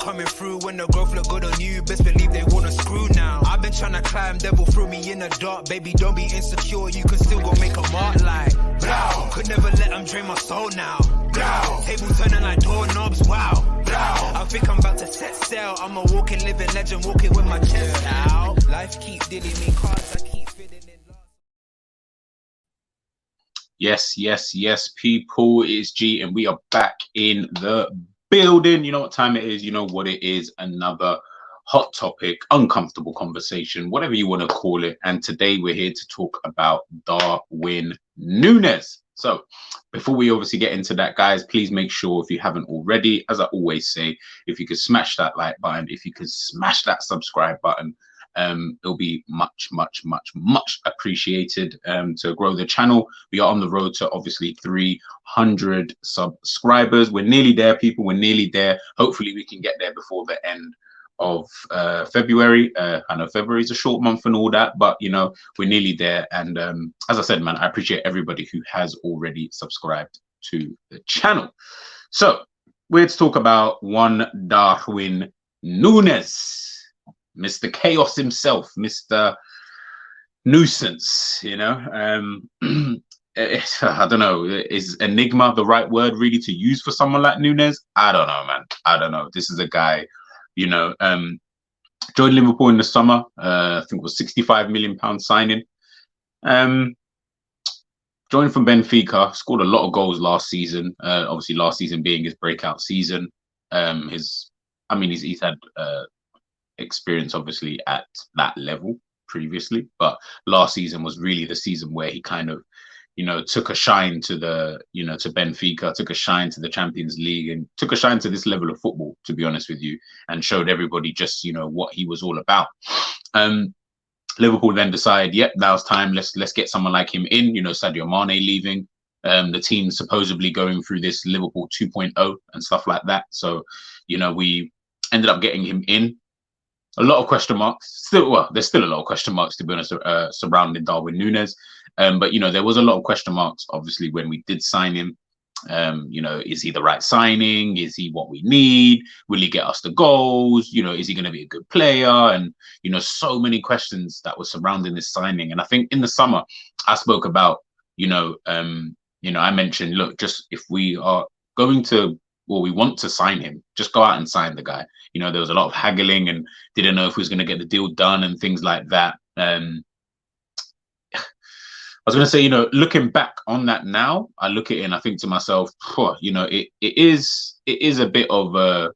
coming through when the growth look good on you. Best believe they wanna screw now. I've been trying to climb, devil threw me in the dark. Baby, don't be insecure, you can still go make a mark like blow. Could never let them drain my soul now. Blow. Table turning like doorknobs, wow. Blow. I think I'm about to set sail. I'm a walking, living legend, walking with my chest out. Life keeps dealing me cards, I keep feeling it. Yes, people, it's G, and we are back in the building. You know what time it is, you know what it is, another hot topic, uncomfortable conversation, whatever you want to call it. And today we're here to talk about Darwin Núñez. So before we obviously get into that, guys, please make sure, if you haven't already, as I always say, if you could smash that like button, if you could smash that subscribe button, it'll be much appreciated to grow the channel. We are on the road to obviously 300 subscribers. We're nearly there, people. We're nearly there. Hopefully we can get there before the end of February. I know February is a short month and all that, but you know, we're nearly there. And as I said, man, I appreciate everybody who has already subscribed to the channel. So we're here to talk about one Darwin Núñez, Mr. Chaos himself, Mr. Nuisance, you know. I don't know, is enigma the right word really to use for someone like Núñez? I don't know, man. I don't know. This is a guy, you know, joined Liverpool in the summer. I think it was £65 million signing. Joined from Benfica, scored a lot of goals last season. Obviously, last season being his breakout season. He's had experience obviously at that level previously, but last season was really the season where he kind of, you know, took a shine to the, you know, to Benfica, took a shine to the Champions League, and took a shine to this level of football, to be honest with you, and showed everybody just, you know, what he was all about. Liverpool then decided, yep, now it's time, let's get someone like him in. You know, Sadio Mane leaving, the team supposedly going through this Liverpool 2.0 and stuff like that. So, you know, we ended up getting him in. A lot of question marks. There's still a lot of question marks, to be honest, surrounding Darwin Núñez. But, you know, there was a lot of question marks, obviously, when we did sign him. You know, is he the right signing? Is he what we need? Will he get us the goals? You know, is he going to be a good player? And, you know, so many questions that were surrounding this signing. And I think in the summer, I spoke about, you know, I mentioned, look, just if we are going to, well, we want to sign him, just go out and sign the guy. You know, there was a lot of haggling and didn't know if he was going to get the deal done and things like that. I was going to say, you know, looking back on that now, I look at it and I think to myself, you know, it is a bit of a,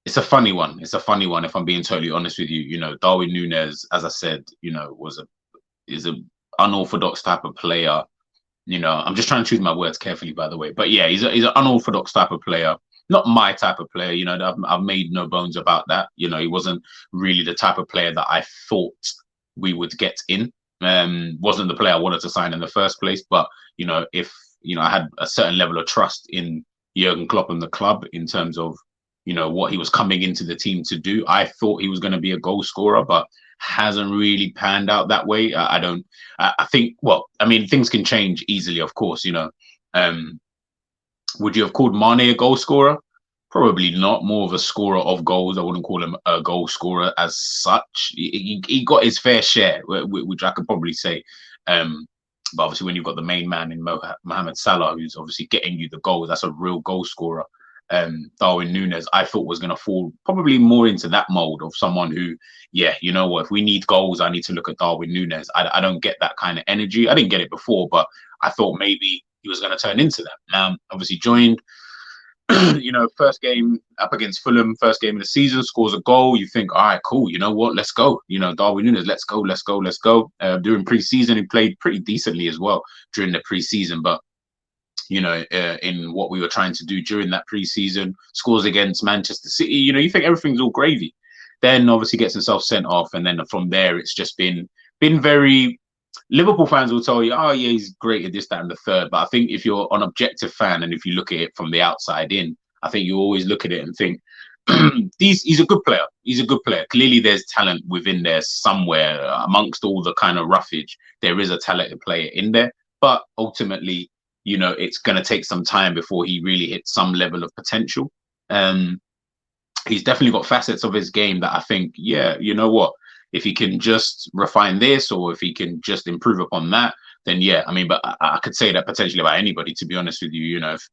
it's a funny one. It's a funny one, if I'm being totally honest with you. You know, Darwin Núñez, as I said, you know, is a unorthodox type of player. You know, I'm just trying to choose my words carefully, by the way. But yeah, he's an unorthodox type of player. Not my type of player, you know, I've made no bones about that. You know, he wasn't really the type of player that I thought we would get in. Wasn't the player I wanted to sign in the first place. But, you know, if, you know, I had a certain level of trust in Jurgen Klopp and the club in terms of, you know, what he was coming into the team to do. I thought he was going to be a goal scorer, but hasn't really panned out that way. I think, well, I mean, things can change easily, of course, you know. Would you have called Mane a goal scorer? Probably not. More of a scorer of goals. I wouldn't call him a goal scorer as such. He got his fair share, which I could probably say. But obviously, when you've got the main man in Mohamed Salah, who's obviously getting you the goals, that's a real goal scorer. Darwin Núñez, I thought was going to fall probably more into that mold of someone who, yeah, you know what, if we need goals, I need to look at Darwin Núñez. I don't get that kind of energy. I didn't get it before, but I thought maybe he was going to turn into that. Obviously joined, you know, first game up against Fulham, first game of the season, scores a goal. You think, all right, cool, you know what, let's go. You know, Darwin Núñez, let's go. During pre-season, he played pretty decently as well during the pre-season, but you know, in what we were trying to do during that pre-season, scores against Manchester City, you know, you think everything's all gravy. Then obviously gets himself sent off, and then from there it's just been very, Liverpool fans will tell you, oh yeah, he's great at this, that, and the third. But I think if you're an objective fan and if you look at it from the outside in, I think you always look at it and think, he's a good player. He's a good player. Clearly there's talent within there somewhere. Amongst all the kind of roughage, there is a talented player in there. But ultimately, you know, it's going to take some time before he really hits some level of potential. he's definitely got facets of his game that I think, yeah, you know what? If he can just refine this, or if he can just improve upon that, then yeah. I mean, but I could say that potentially about anybody, to be honest with you. You know, if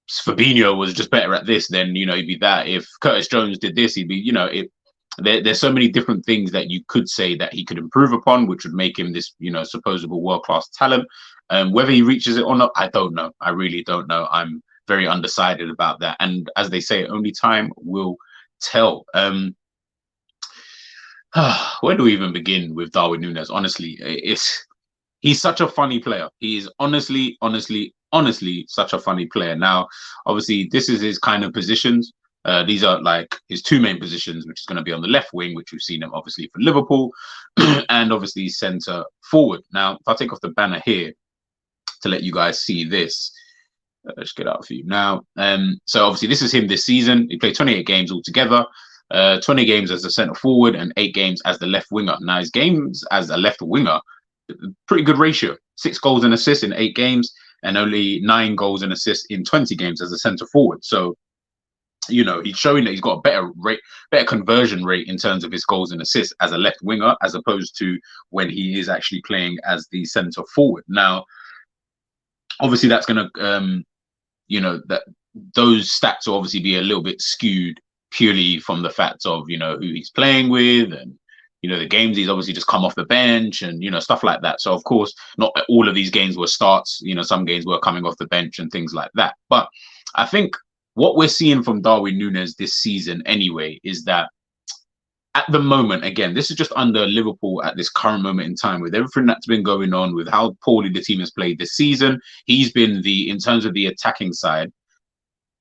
Fabinho was just better at this, then he'd be that. If Curtis Jones did this, he'd be, there's so many different things that you could say that he could improve upon, which would make him this, supposable world-class talent. Whether he reaches it or not, I don't know. I really don't know. I'm very undecided about that. And as they say, only time will tell. Where do we even begin with Darwin Núñez? Honestly, he's such a funny player. He is honestly such a funny player. Now, obviously, this is his kind of positions. These are like his two main positions, which is going to be on the left wing, which we've seen him obviously for Liverpool, and obviously centre forward. Now, if I take off the banner here to let you guys see this, let's get out for you now. So obviously, this is him this season. He played 28 games altogether. 20 games as a centre forward and 8 games as the left winger. Now, his games as a left winger, pretty good ratio. 6 goals and assists in 8 games, and only 9 goals and assists in 20 games as a centre forward. So, he's showing that he's got a better conversion rate in terms of his goals and assists as a left winger, as opposed to when he is actually playing as the centre forward. Now, obviously, that's going to, that those stats will obviously be a little bit skewed purely from the fact of, who he's playing with, and the games he's obviously just come off the bench, and stuff like that. So of course, not all of these games were starts. Some games were coming off the bench and things like that. But I think what we're seeing from Darwin Núñez this season anyway is that at the moment, again, this is just under Liverpool at this current moment in time, with everything that's been going on, with how poorly the team has played this season. He's been in terms of the attacking side,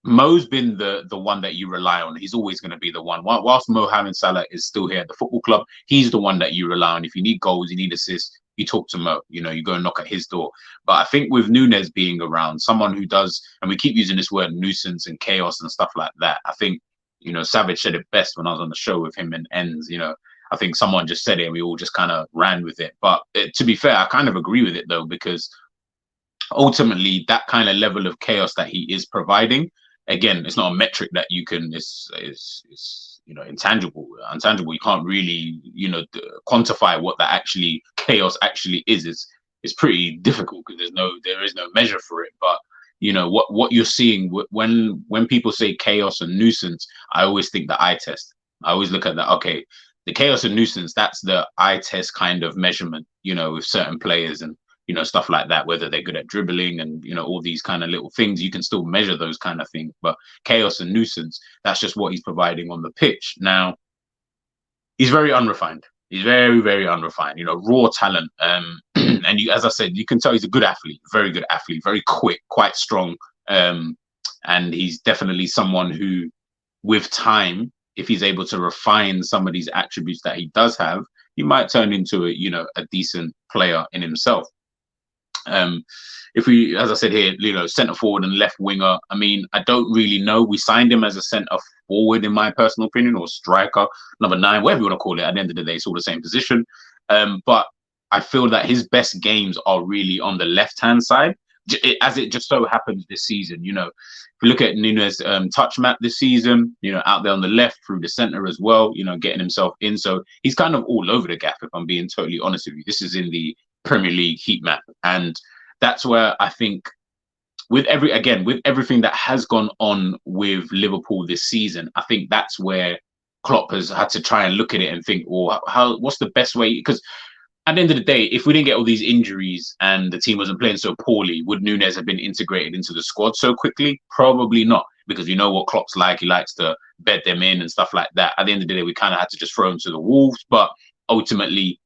Mo's been the one that you rely on. He's always going to be the one. Whilst Mohamed Salah is still here at the football club, he's the one that you rely on. If you need goals, you need assists, you talk to Mo. You go and knock at his door. But I think with Núñez being around, someone who does, and we keep using this word nuisance and chaos and stuff like that. I think, Savage said it best when I was on the show with him and Ends. I think someone just said it and we all just kind of ran with it. But to be fair, I kind of agree with it though, because ultimately that kind of level of chaos that he is providing, again, it's not a metric that you can, it's intangible. You can't really, quantify what that actually chaos actually is. It's pretty difficult because there is no measure for it. But what you're seeing when people say chaos and nuisance, I always think the eye test. I always look at that. Okay, the chaos and nuisance, that's the eye test kind of measurement, with certain players and stuff like that, whether they're good at dribbling and, all these kind of little things, you can still measure those kind of things. But chaos and nuisance, that's just what he's providing on the pitch. Now, he's very unrefined. He's very, very unrefined, raw talent. And as I said, you can tell he's a good athlete, very good athlete, very quick, quite strong. And he's definitely someone who, with time, if he's able to refine some of these attributes that he does have, he might turn into a decent player in himself. If we, as I said here, centre forward and left winger, I mean, I don't really know. We signed him as a centre forward, in my personal opinion, or striker, number 9, whatever you want to call it. At the end of the day, it's all the same position. But I feel that his best games are really on the left-hand side, as it just so happens this season. If you look at Núñez touch map this season, out there on the left through the centre as well, getting himself in. So he's kind of all over the gap, if I'm being totally honest with you. This is in the Premier League heat map, and that's where I think with everything that has gone on with Liverpool this season, I think that's where Klopp has had to try and look at it and think, what's the best way? Because at the end of the day, if we didn't get all these injuries and the team wasn't playing so poorly, would Núñez have been integrated into the squad so quickly? Probably not, because you know what Klopp's like. He likes to bed them in and stuff like that. At the end of the day, we kind of had to just throw him to the wolves. But ultimately,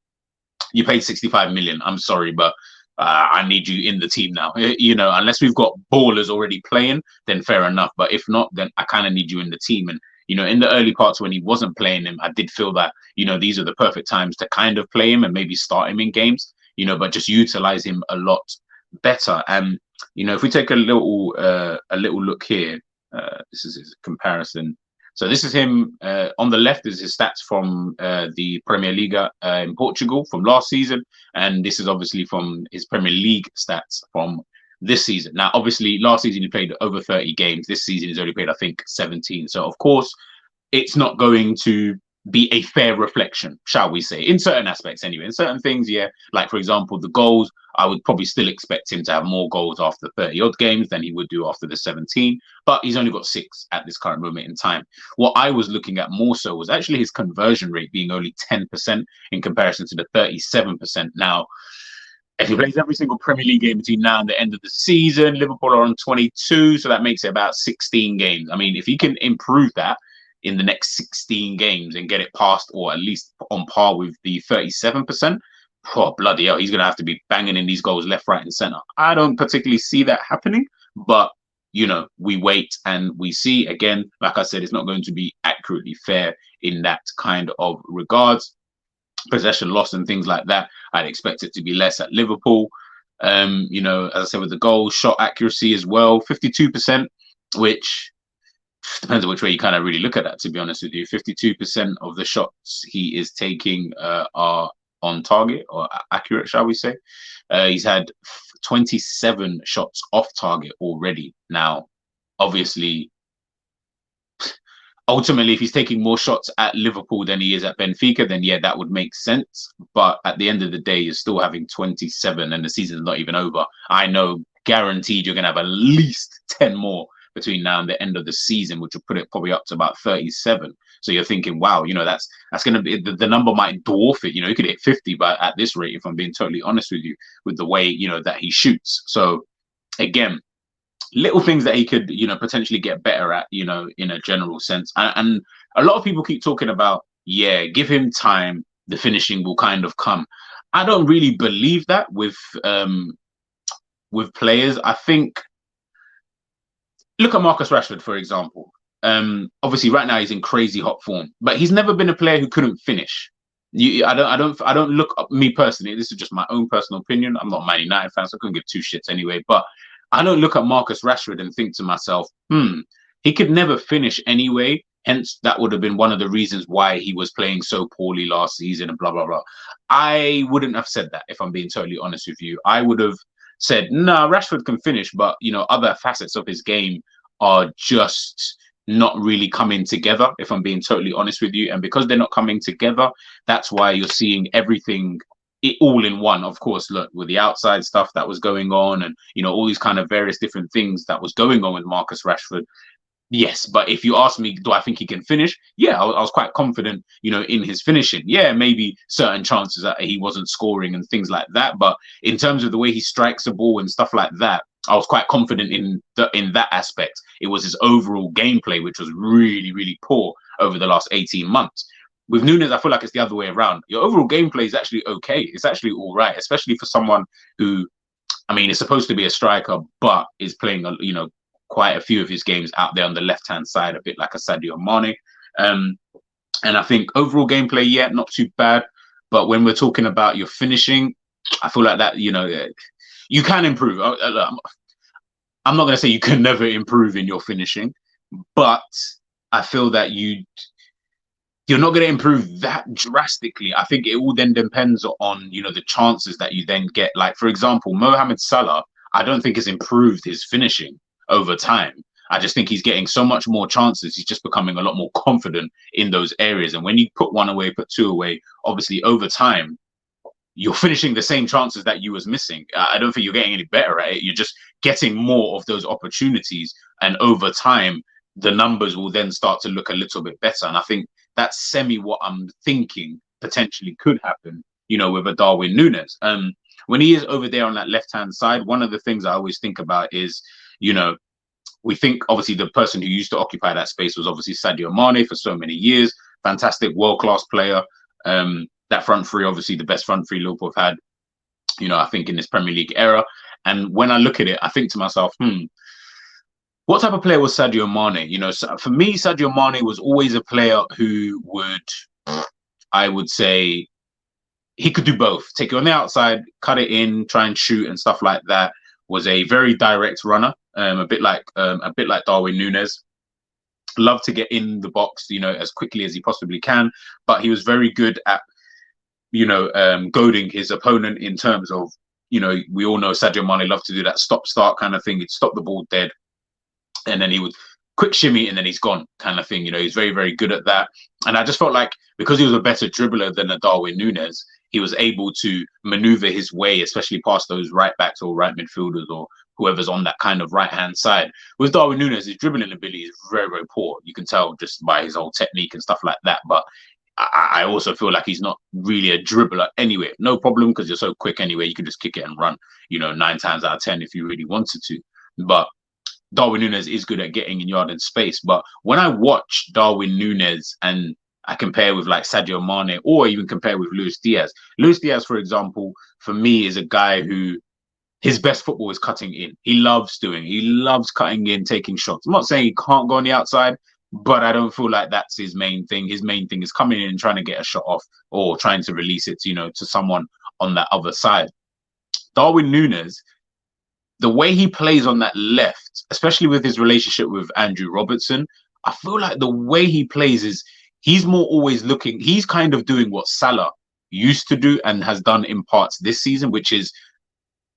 you paid 65 million. I'm sorry, but I need you in the team now. Unless we've got ballers already playing, then fair enough. But if not, then I kind of need you in the team. And, in the early parts when he wasn't playing him, I did feel that, these are the perfect times to kind of play him and maybe start him in games, but just utilize him a lot better. And, if we take a little look here, this is his comparison. So this is him. On the left is his stats from the Premier Liga in Portugal from last season. And this is obviously from his Premier League stats from this season. Now, obviously, last season he played over 30 games. This season he's only played, I think, 17. So, of course, it's not going to be a fair reflection, shall we say, in certain aspects anyway. In certain things, yeah, like for example, the goals, I would probably still expect him to have more goals after 30 odd games than he would do after the 17, but he's only got 6 at this current moment in time. What I was looking at more so was actually his conversion rate being only 10% in comparison to the 37%. Now, if he plays every single Premier League game between now and the end of the season, Liverpool are on 22, so that makes it about 16 games. I mean, if he can improve that in the next 16 games and get it past or at least on par with the 37%, oh, bloody hell, he's going to have to be banging in these goals left, right, and centre. I don't particularly see that happening, but, you know, we wait and we see. Again, like I said, it's not going to be accurately fair in that kind of regards. Possession loss and things like that, I'd expect it to be less at Liverpool. You know, as I said, with the goal shot accuracy as well, 52%, which depends on which way you kind of really look at that, to be honest with you. 52% of the shots he is taking are on target or accurate, shall we say. He's had 27 shots off target already. Now, obviously, ultimately, if he's taking more shots at Liverpool than he is at Benfica, then yeah, that would make sense. But at the end of the day, you're still having 27 and the season's not even over. I know guaranteed you're going to have at least 10 more between now and the end of the season, which will put it probably up to about 37. So you're thinking, wow, you know, that's going to be, the number might dwarf it. You know, he could hit 50, but at this rate, if I'm being totally honest with you, with the way, you know, that he shoots. So again, little things that he could, you know, potentially get better at, you know, in a general sense. And a lot of people keep talking about, yeah, give him time, the finishing will kind of come. I don't really believe that with players. I think, look at Marcus Rashford, for example. Obviously, right now he's in crazy hot form, but he's never been a player who couldn't finish. I don't look up, me personally. This is just my own personal opinion. I'm not a Man United fan, so I couldn't give two shits anyway. But I don't look at Marcus Rashford and think to myself, he could never finish anyway. Hence, that would have been one of the reasons why he was playing so poorly last season and blah, blah, blah. I wouldn't have said that, if I'm being totally honest with you. I would have said, nah, Rashford can finish, but, you know, other facets of his game are just not really coming together, if I'm being totally honest with you. And because they're not coming together, that's why you're seeing everything all in one. Of course, look, with the outside stuff that was going on and, you know, all these kind of various different things that was going on with Marcus Rashford. Yes, but if you ask me, do I think he can finish? Yeah, I was quite confident, you know, in his finishing. Yeah, maybe certain chances that he wasn't scoring and things like that. But in terms of the way he strikes the ball and stuff like that, I was quite confident in that aspect. It was his overall gameplay, which was really, really poor over the last 18 months. With Núñez, I feel like it's the other way around. Your overall gameplay is actually okay. It's actually all right, especially for someone who, I mean, is supposed to be a striker, but is playing, you know, quite a few of his games out there on the left-hand side, a bit like a Sadio Mane. And I think overall gameplay, yeah, not too bad. But when we're talking about your finishing, I feel like that, you know, you can improve. I'm not going to say you can never improve in your finishing, but I feel that you're not going to improve that drastically. I think it all then depends on, you know, the chances that you then get. Like, for example, Mohamed Salah, I don't think has improved his finishing over time. I just think he's getting so much more chances. He's just becoming a lot more confident in those areas. And when you put one away, put two away, obviously over time, you're finishing the same chances that you was missing. I don't think you're getting any better at it. You're just getting more of those opportunities. And over time, the numbers will then start to look a little bit better. And I think that's what I'm thinking potentially could happen, you know, with a Darwin Núñez. When he is over there on that left-hand side, one of the things I always think about is, you know, we think obviously the person who used to occupy that space was obviously Sadio Mane for so many years. Fantastic, world-class player. That front three, obviously the best front three Liverpool have had, you know, I think in this Premier League era. And when I look at it, I think to myself, what type of player was Sadio Mane? You know, so for me, Sadio Mane was always a player who would, I would say, he could do both. Take it on the outside, cut it in, try and shoot and stuff like that. Was a very direct runner, a bit like Darwin Núñez. Loved to get in the box, you know, as quickly as he possibly can. But he was very good at, you know, goading his opponent in terms of, you know, we all know Sadio Mane loved to do that stop-start kind of thing. He'd stop the ball dead, and then he would quick shimmy and then he's gone kind of thing. He's very, very good at that. And I just felt like because he was a better dribbler than a Darwin Núñez, he was able to maneuver his way, especially past those right backs or right midfielders or whoever's on that kind of right-hand side. With Darwin Núñez, his dribbling ability is very, very poor. You can tell just by his whole technique and stuff like that. But I also feel like he's not really a dribbler anyway. No problem, because you're so quick anyway. You can just kick it and run, 9 times out of 10 if you really wanted to. But Darwin Núñez is good at getting in yard and space. But when I watch Darwin Núñez and I compare with like Sadio Mane or even compare with Luis Diaz. Luis Diaz, for example, for me is a guy who his best football is cutting in. He loves cutting in, taking shots. I'm not saying he can't go on the outside, but I don't feel like that's his main thing. His main thing is coming in and trying to get a shot off or trying to release it, to someone on that other side. Darwin Núñez, the way he plays on that left, especially with his relationship with Andrew Robertson, I feel like the way he plays is he's more always looking. He's kind of doing what Salah used to do and has done in parts this season, which is,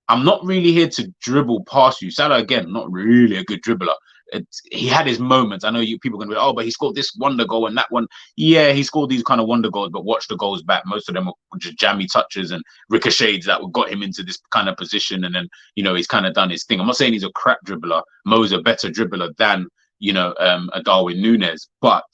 I'm not really here to dribble past you. Salah, again, not really a good dribbler. He had his moments. I know people are going to be, oh, but he scored this wonder goal and that one. Yeah, he scored these kind of wonder goals, but watch the goals back. Most of them were just jammy touches and ricochets that got him into this kind of position. And then, he's kind of done his thing. I'm not saying he's a crap dribbler. Mo's a better dribbler than, a Darwin Núñez. But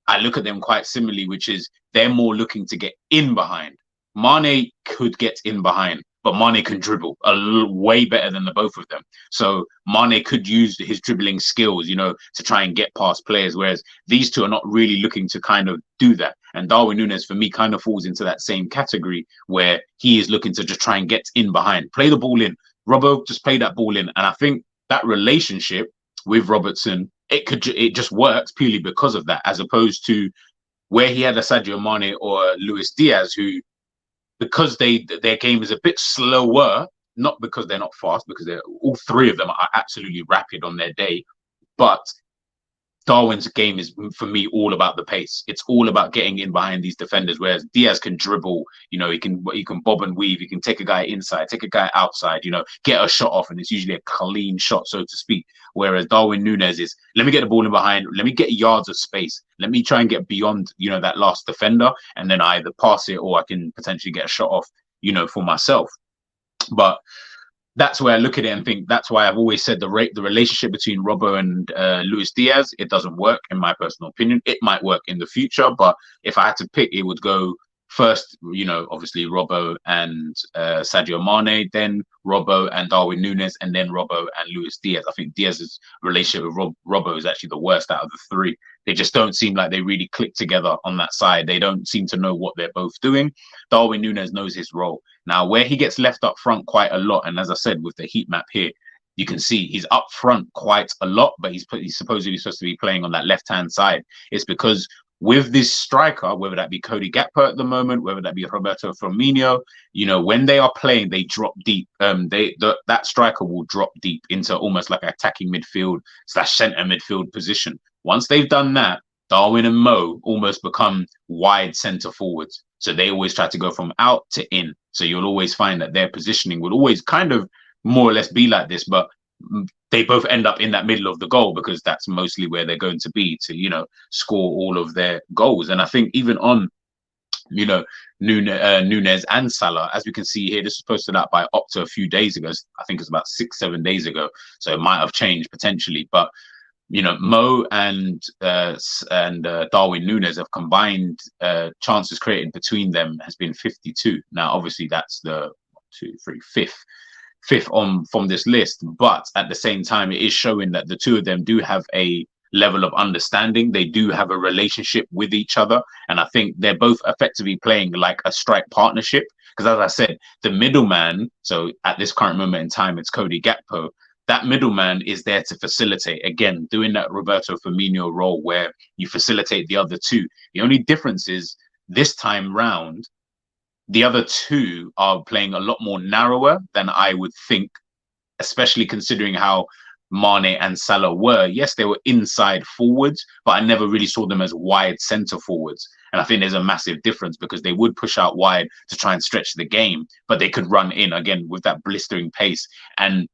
I look at them quite similarly, which is they're more looking to get in behind. Mane could get in behind, but Mane can dribble way better than the both of them. So Mane could use his dribbling skills, to try and get past players, whereas these two are not really looking to kind of do that. And Darwin Núñez, for me, kind of falls into that same category where he is looking to just try and get in behind, play the ball in. Robbo, just play that ball in. And I think that relationship with Robertson, it just works purely because of that, as opposed to where he had a Sadio Mane or Luis Diaz, who, because their game is a bit slower, not because they're not fast, because all three of them are absolutely rapid on their day, but Darwin's game is, for me, all about the pace. It's all about getting in behind these defenders, whereas Diaz can dribble, he can bob and weave, he can take a guy inside, take a guy outside, get a shot off, and it's usually a clean shot, so to speak. Whereas Darwin Núñez is, let me get the ball in behind, let me get yards of space, let me try and get beyond, that last defender, and then I either pass it or I can potentially get a shot off, for myself. But that's where I look at it and think that's why I've always said the relationship between Robbo and Luis Diaz, it doesn't work in my personal opinion. It might work in the future, but if I had to pick, it would go first, obviously Robbo and Sadio Mane, then Robbo and Darwin Núñez, and then Robbo and Luis Diaz. I think Diaz's relationship with Robbo is actually the worst out of the three. They just don't seem like they really click together on that side. They don't seem to know what they're both doing. Darwin Núñez knows his role. Now, where he gets left up front quite a lot, and as I said, with the heat map here, you can see he's up front quite a lot, but he's supposedly supposed to be playing on that left-hand side. It's because with this striker, whether that be Cody Gakpo at the moment, whether that be Roberto Firmino, when they are playing, they drop deep. That striker will drop deep into almost like an attacking midfield / centre midfield position. Once they've done that, Darwin and Mo almost become wide centre forwards. So they always try to go from out to in. So you'll always find that their positioning will always kind of more or less be like this, but they both end up in that middle of the goal because that's mostly where they're going to be to, score all of their goals. And I think even on, Núñez and Salah, as we can see here, this was posted out by Opta a few days ago. I think it's about 6-7 days ago. So it might have changed potentially, but Mo and Darwin Núñez have combined chances created between them has been 52. Now, obviously, that's the fifth on from this list, but at the same time, it is showing that the two of them do have a level of understanding. They do have a relationship with each other, and I think they're both effectively playing like a strike partnership. Because as I said, the middleman. So at this current moment in time, it's Cody Gakpo. That middleman is there to facilitate, again, doing that Roberto Firmino role where you facilitate the other two. The only difference is this time round, the other two are playing a lot more narrower than I would think, especially considering how Mane and Salah were. Yes, they were inside forwards, but I never really saw them as wide centre forwards. And I think there's a massive difference because they would push out wide to try and stretch the game, but they could run in again with that blistering pace. And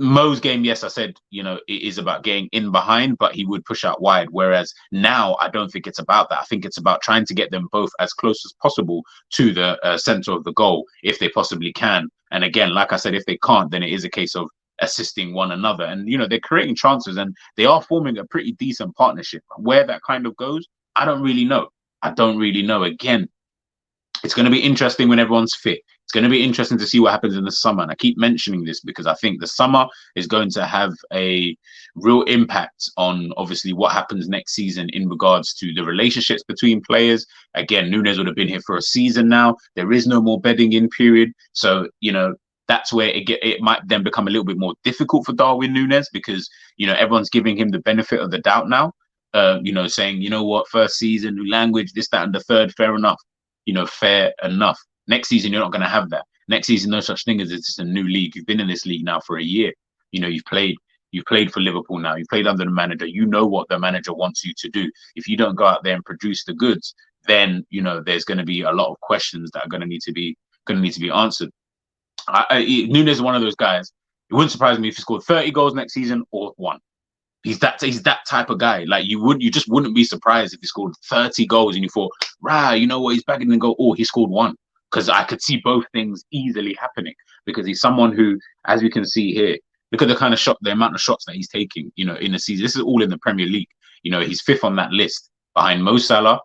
Mo's game, yes, I said, it is about getting in behind, but he would push out wide. Whereas now, I don't think it's about that. I think it's about trying to get them both as close as possible to the center of the goal, if they possibly can. And again, like I said, if they can't, then it is a case of assisting one another. And, they're creating chances and they are forming a pretty decent partnership. Where that kind of goes, I don't really know. Again, it's going to be interesting when everyone's fit. It's going to be interesting to see what happens in the summer. And I keep mentioning this because I think the summer is going to have a real impact on obviously what happens next season in regards to the relationships between players. Again, Núñez would have been here for a season now. There is no more bedding in period. So, that's where it might then become a little bit more difficult for Darwin Núñez because, everyone's giving him the benefit of the doubt now. Saying, what, first season, new language, this, that, and the third, fair enough. Fair enough. Next season, you're not going to have that. Next season, no such thing as it's just a new league. You've been in this league now for a year. You've played for Liverpool now. You've played under the manager. You know what the manager wants you to do. If you don't go out there and produce the goods, then there's going to be a lot of questions that are going to need to be answered. Núñez is one of those guys. It wouldn't surprise me if he scored 30 goals next season or 1. He's that type of guy. Like you just wouldn't be surprised if he scored 30 goals and you thought, you know what, he's back in and go, oh, he scored 1. Because I could see both things easily happening because he's someone who, as you can see here, look at the amount of shots that he's taking, in the season. This is all in the Premier League. He's 5th on that list behind Mo Salah,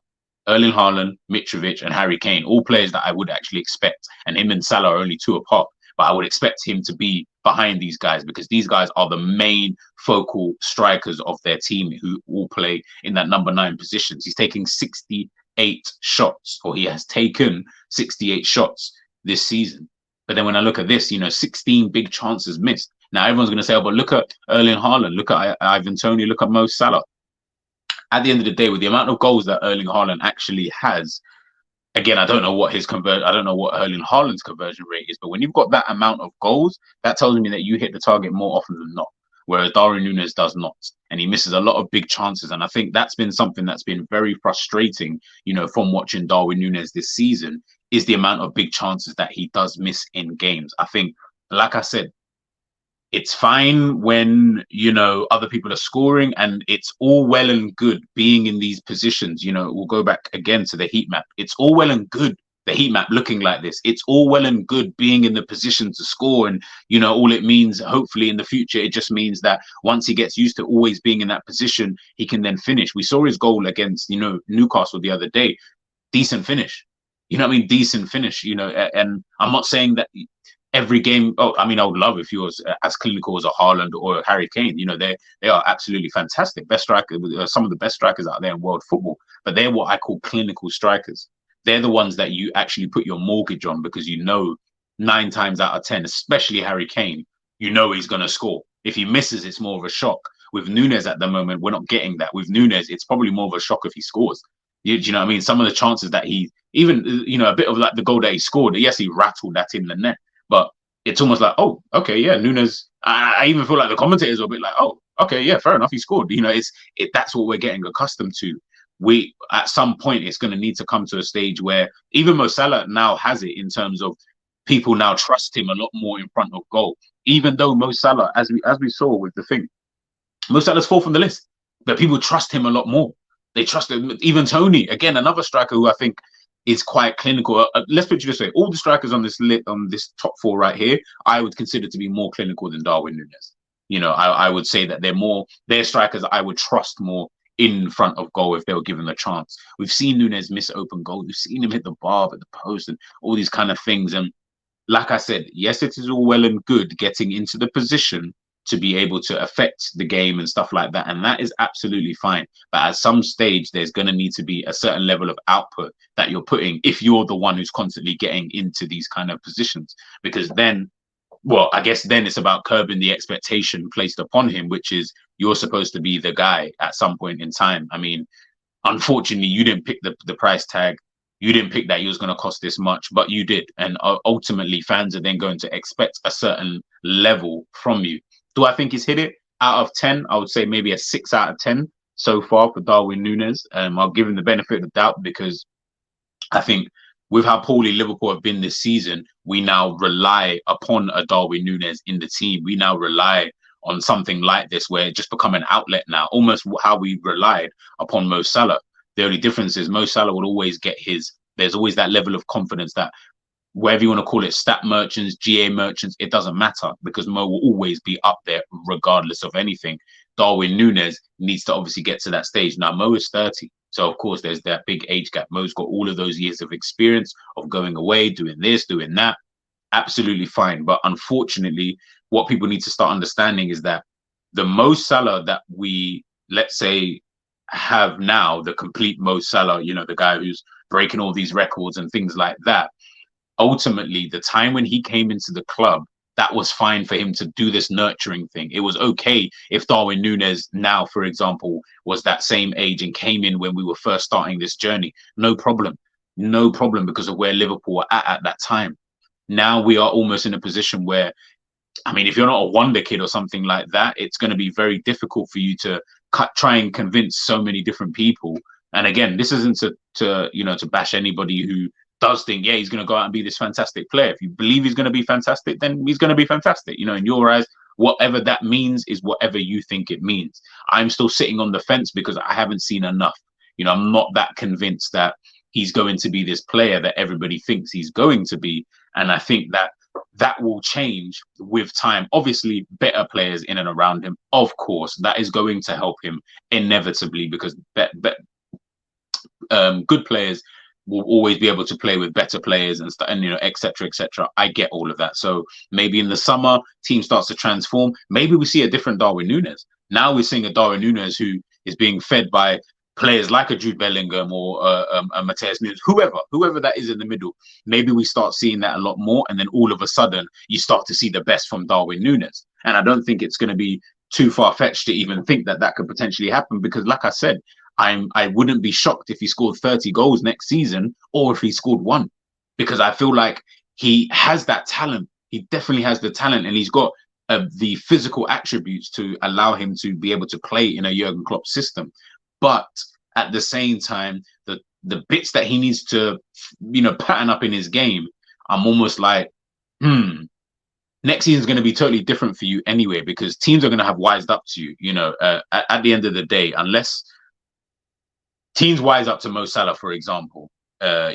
Erling Haaland, Mitrovic, and Harry Kane, all players that I would actually expect. And him and Salah are only 2 apart. But I would expect him to be behind these guys because these guys are the main focal strikers of their team who all play in that number 9 positions. He's taking 68 shots, or he has taken 68 shots this season. But then when I look at this, 16 big chances missed. Now everyone's going to say, oh, but look at Erling Haaland, look at Ivan Toney, look at Mo Salah. At the end of the day, with the amount of goals that Erling Haaland actually has, again, I don't know what Erling Haaland's conversion rate is, but when you've got that amount of goals, that tells me that you hit the target more often than not, whereas Darwin Núñez does not, and he misses a lot of big chances. And I think that's been something that's been very frustrating, from watching Darwin Núñez this season, is the amount of big chances that he does miss in games. I think, like I said, it's fine when, other people are scoring and it's all well and good being in these positions. We'll go back again to the heat map. It's all well and good, the heat map looking like this. It's all well and good being in the position to score. And, all it means, hopefully in the future, it just means that once he gets used to always being in that position, he can then finish. We saw his goal against, Newcastle the other day. Decent finish. Decent finish, and I'm not saying that every game. I would love if he was as clinical as a Haaland or a Harry Kane. They are absolutely fantastic. Best strikers, some of the best strikers out there in world football. But they're what I call clinical strikers. They're the ones that you actually put your mortgage on because 9 times out of 10, especially Harry Kane, he's going to score. If he misses, it's more of a shock. With Núñez at the moment, we're not getting that. With Núñez, it's probably more of a shock if he scores. Do you know what I mean? Some of the chances that he, even, a bit of like the goal that he scored, yes, he rattled that in the net. But it's almost like, oh, okay, yeah, Núñez. I even feel like the commentators are a bit like, oh, okay, yeah, fair enough, he scored. That's what we're getting accustomed to. At some point, it's going to need to come to a stage where even Mo Salah now has it in terms of people now trust him a lot more in front of goal. Even though Mo Salah, as we saw with the thing, Mo Salah's 4th on the list, but people trust him a lot more. They trust him. Even Toney, again, another striker who I think is quite clinical. Let's put it this way: all the strikers on this top 4 right here, I would consider to be more clinical than Darwin Núñez. I would say that they're strikers I would trust more in front of goal if they were given a chance. We've seen Núñez miss open goals. We've seen him hit the bar at the post and all these kind of things. And like I said, yes, it is all well and good getting into the position to be able to affect the game and stuff like that. And that is absolutely fine. But at some stage, there's going to need to be a certain level of output that you're putting if you're the one who's constantly getting into these kind of positions. Because then, I guess then it's about curbing the expectation placed upon him, which is you're supposed to be the guy at some point in time. Unfortunately, you didn't pick the price tag. You didn't pick that he was going to cost this much, but you did. And ultimately, fans are then going to expect a certain level from you. Do I think he's hit it? Out of 10, I would say maybe a 6 out of 10 so far for Darwin Núñez. I'll give him the benefit of the doubt because I think with how poorly Liverpool have been this season, we now rely upon a Darwin Núñez in the team. We now rely on something like this where it just become an outlet now, almost how we relied upon Mo Salah. The only difference is Mo Salah would always get his, there's always that level of confidence that whatever you want to call it, stat merchants, GA merchants, it doesn't matter because Mo will always be up there regardless of anything. Darwin Núñez needs to obviously get to that stage. Now, Mo is 30. So, of course, there's that big age gap. Mo's got all of those years of experience of going away, doing this, doing that. Absolutely fine. But unfortunately, what people need to start understanding is that the Mo Salah that we, let's say, have now, the complete Mo Salah, you know, the guy who's breaking all these records and things like that, ultimately, the time when he came into the club, that was fine for him to do this nurturing thing. It was okay if Darwin Núñez now, for example, was that same age and came in when we were first starting this journey. No problem. No problem because of where Liverpool were at that time. Now we are almost in a position where, I mean, if you're not a wonder kid or something like that, it's going to be very difficult for you to try and convince so many different people. And again, this isn't to bash anybody who does think, yeah, he's going to go out and be this fantastic player. If you believe he's going to be fantastic, then he's going to be fantastic. You know, in your eyes, whatever that means is whatever you think it means. I'm still sitting on the fence because I haven't seen enough. You know, I'm not that convinced that he's going to be this player that everybody thinks he's going to be. And I think that will change with time. Obviously, better players in and around him, of course, that is going to help him inevitably because good players will always be able to play with better players and you know, et cetera, et cetera. I get all of that. So maybe in the summer, team starts to transform. Maybe we see a different Darwin Núñez. Now we're seeing a Darwin Núñez who is being fed by players like a Jude Bellingham or a Mateus Nunes, whoever that is in the middle. Maybe we start seeing that a lot more. And then all of a sudden, you start to see the best from Darwin Núñez. And I don't think it's going to be too far-fetched to even think that that could potentially happen because, like I said, I wouldn't be shocked if he scored 30 goals next season or if he scored one, because I feel like he has that talent. He definitely has the talent, and he's got the physical attributes to allow him to be able to play in a Jurgen Klopp system. But at the same time, the bits that he needs to, you know, pattern up in his game, I'm almost like, next season is going to be totally different for you anyway, because teams are going to have wised up to you, you know, at the end of the day, unless teams wise up to Mo Salah, for example,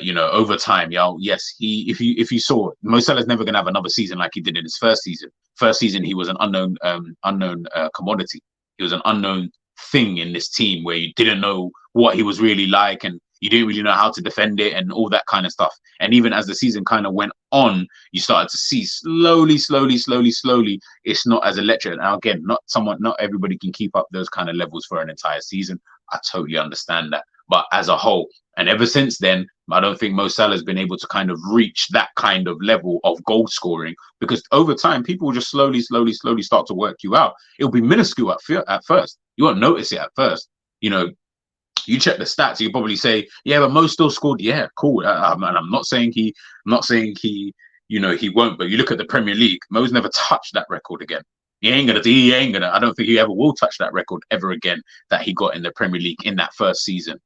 you know, over time, yes, if you saw, Mo Salah's never going to have another season like he did in his first season. First season, he was an unknown commodity. He was an unknown thing in this team where you didn't know what he was really like and you didn't really know how to defend it and all that kind of stuff. And even as the season kind of went on, you started to see slowly, it's not as electric. Now, again, not everybody can keep up those kind of levels for an entire season. I totally understand that. But as a whole, and ever since then, I don't think Mo Salah has been able to kind of reach that kind of level of goal scoring, because over time, people will just slowly start to work you out. It'll be minuscule at first. You won't notice it at first. You know, you check the stats, you probably say, yeah, but Mo still scored. Yeah, cool. And I'm not saying he, you know, he won't. But you look at the Premier League, Mo's never touched that record again. He ain't gonna. I don't think he ever will touch that record ever again that he got in the Premier League in that first season,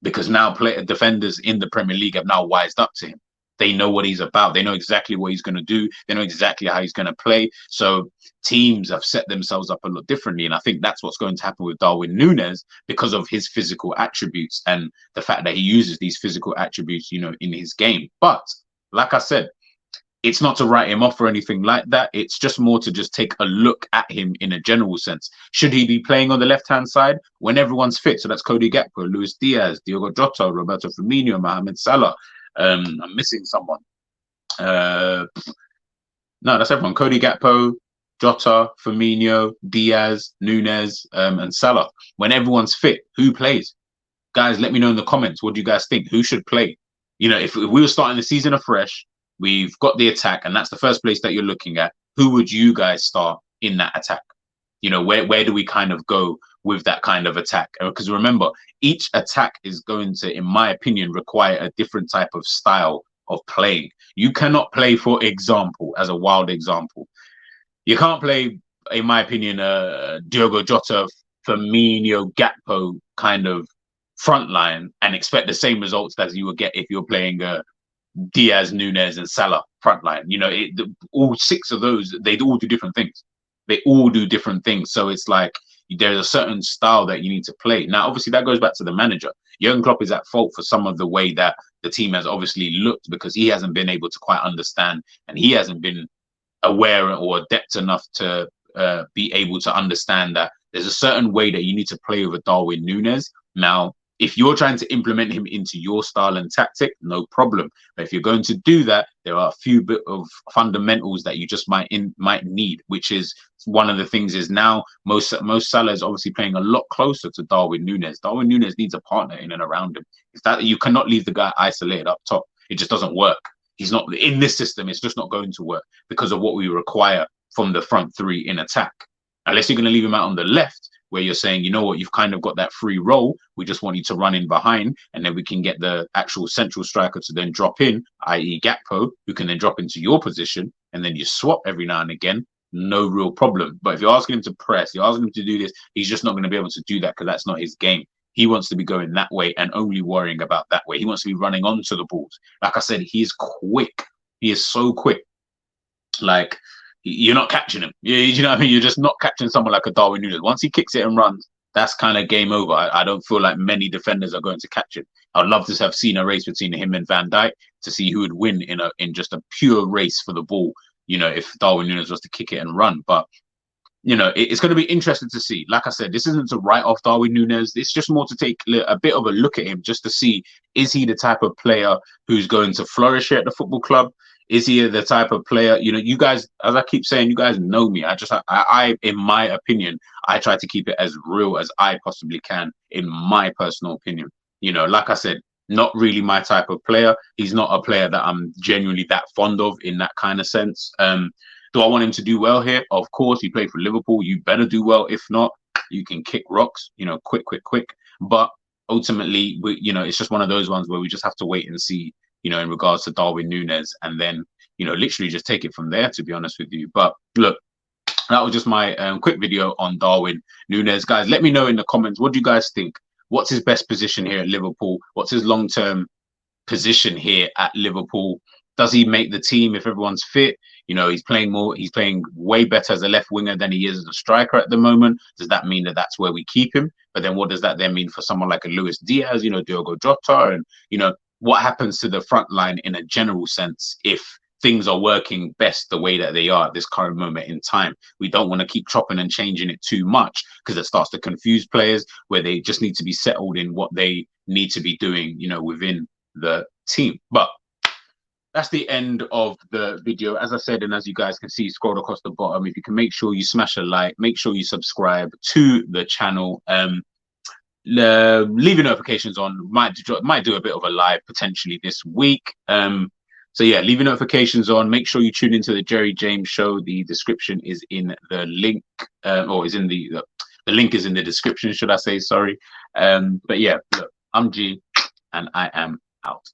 because now defenders in the Premier League have now wised up to him. They know what he's about. They know exactly what he's going to do. They know exactly how he's going to play. So teams have set themselves up a lot differently. And I think that's what's going to happen with Darwin Núñez because of his physical attributes and the fact that he uses these physical attributes, you know, in his game. But like I said, it's not to write him off or anything like that. It's just more to just take a look at him in a general sense. Should he be playing on the left-hand side when everyone's fit? So that's Cody Gakpo, Luis Diaz, Diogo Jota, Roberto Firmino, Mohamed Salah. I'm missing someone. No, that's everyone. Cody Gakpo, Jota, Firmino, Diaz, Núñez, and Salah. When everyone's fit, who plays? Guys, let me know in the comments. What do you guys think? Who should play? You know, if we were starting the season afresh, we've got the attack, and that's the first place that you're looking at. Who would you guys start in that attack? You know, where do we kind of go with that kind of attack? Because remember, each attack is going to, in my opinion, require a different type of style of playing. You cannot play, for example, as a wild example, you can't play, in my opinion, Diogo Jota, Firmino, Gakpo kind of front line and expect the same results as you would get if you're playing Diaz, Núñez, and Salah front line. You know, all 6 of those, they all do different things. They all do different things. So it's like there's a certain style that you need to play. Now, obviously, that goes back to the manager. Jurgen Klopp is at fault for some of the way that the team has obviously looked, because he hasn't been able to quite understand, and he hasn't been aware or adept enough to be able to understand that there's a certain way that you need to play with a Darwin Núñez. Now, if you're trying to implement him into your style and tactic, no problem. But if you're going to do that, there are a few bit of fundamentals that you just might need, which is one of the things is now most Salah is obviously playing a lot closer to Darwin Núñez. Darwin Núñez needs a partner in and around him. If that, you cannot leave the guy isolated up top. It just doesn't work. He's not in this system. It's just not going to work because of what we require from the front 3 in attack. Unless you're going to leave him out on the left, where you're saying, you know what, you've kind of got that free role. We just want you to run in behind, and then we can get the actual central striker to then drop in, i.e. Gakpo, who can then drop into your position, and then you swap every now and again. No real problem. But if you're asking him to press, you're asking him to do this, he's just not going to be able to do that because that's not his game. He wants to be going that way and only worrying about that way. He wants to be running onto the balls. Like I said, he is quick. He is so quick. Like, you're not catching him. You know what I mean? You're just not catching someone like a Darwin Núñez. Once he kicks it and runs, that's kind of game over. I don't feel like many defenders are going to catch him. I'd love to have seen a race between him and Van Dijk to see who would win in just a pure race for the ball, you know, if Darwin Núñez was to kick it and run. But, you know, it's going to be interesting to see. Like I said, this isn't to write off Darwin Núñez. It's just more to take a bit of a look at him just to see, is he the type of player who's going to flourish here at the football club? Is he the type of player, you know, you guys, as I keep saying, you guys know me. I, in my opinion, I try to keep it as real as I possibly can, in my personal opinion. You know, like I said, not really my type of player. He's not a player that I'm genuinely that fond of in that kind of sense. Do I want him to do well here? Of course, he played for Liverpool. You better do well. If not, you can kick rocks, you know, quick. But ultimately, you know, it's just one of those ones where we just have to wait and see, you know, in regards to Darwin Núñez, and then, you know, literally just take it from there, to be honest with you. But look, that was just my quick video on Darwin Núñez. Guys, let me know in the comments, what do you guys think? What's his best position here at Liverpool? What's his long-term position here at Liverpool? Does he make the team if everyone's fit? You know, he's playing way better as a left winger than he is as a striker at the moment. Does that mean that that's where we keep him? But then what does that then mean for someone like a Luis Diaz, you know, Diogo Jota, and, you know, what happens to the front line in a general sense if things are working best the way that they are at this current moment in time? We don't want to keep chopping and changing it too much, because it starts to confuse players where they just need to be settled in what they need to be doing, you know, within the team. But that's the end of the video. As I said, and as you guys can see, scrolled across the bottom, if you can make sure you smash a like, make sure you subscribe to the channel. Leave your notifications on. Might do a bit of a live potentially this week. So yeah, leave your notifications on. Make sure you tune into the Jerry James Show. The description is in the link, or is in the link is in the description, should I say? Sorry. But yeah, look, I'm G, and I am out.